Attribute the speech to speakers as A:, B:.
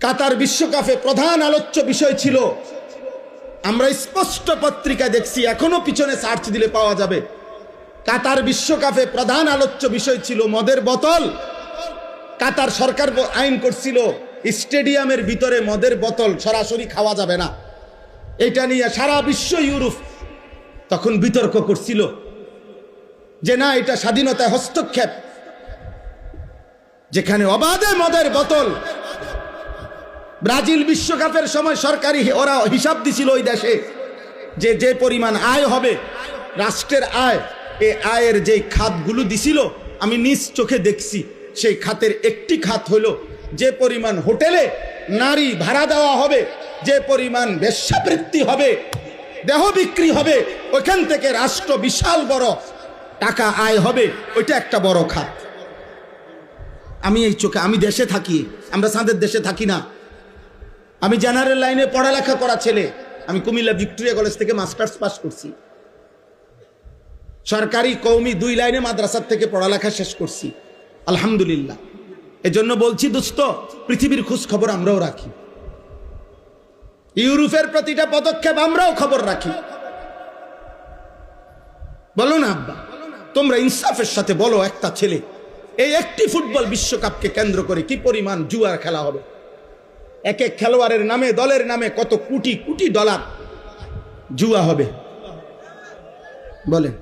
A: কাতার বিশ্বকাপে প্রধান আলোচ্য বিষয় ছিল, আমরা স্পষ্ট পত্রিকায় দেখছি, এখনো পিছনে সার্চ দিলে পাওয়া যাবে, কাতার বিশ্বকাপে প্রধান আলোচ্য বিষয় ছিল মদের বোতল। কাতার সরকার আইন করছিল স্টেডিয়ামের ভিতরে মদের বোতল সরাসরি খাওয়া যাবে না। এটা নিয়ে সারা বিশ্ব ইউরোপ তখন বিতর্ক করছিল যে না, এটা স্বাধীনতায় হস্তক্ষেপ, যেখানে অবাধে মদের বোতল। ব্রাজিল বিশ্বকাপের সময় সরকারি ওরা হিসাব দিছিল ওই দেশে যে যে পরিমাণ আয় হবে, রাষ্ট্রের আয়, এই আয়ের যে খাতগুলো দিছিল আমি নিজ চোখে দেখছি, সেই খাতের একটি খাত হলো যে পরিমাণ হোটেলে নারী ভাড়া দেওয়া হবে, যে পরিমাণ বেশ্যাবৃত্তি হবে, দেহ বিক্রি হবে, ওইখান থেকে রাষ্ট্র বিশাল বড় টাকা আয় হবে, ওইটা একটা বড় খাত। আমি এই চোখে, আমি দেশে থাকি, আমরা সাঁদের দেশে থাকি না। আমি জেনারেল লাইনে পড়ালেখা করা ছেলে, আমি কুমিল্লা ভিক্টোরিয়া কলেজ থেকে মাস্টার্স পাস করছি, সরকারি কওমি 2 লাইনে মাদ্রাসার থেকে পড়ালেখা শেষ করছি, আলহামদুলিল্লাহ। এজন্য বলছি দোস্ত, পৃথিবীর খোঁজ খবর আমরাও রাখি, ইউরোপের প্রতিটা পদক্ষেপ আমরাও খবর রাখি। বলো না আব্বা, তোমরা ইনসাফের সাথে বলো, একটা ছেলে এই একটি ফুটবল বিশ্বকাপকে কেন্দ্র করে কি পরিমাণ জুয়ার খেলা হবে, এক এক খেলোয়াড়ের নামে, দলের নামে কত কোটি কোটি ডলার জুয়া হবে, বলেন।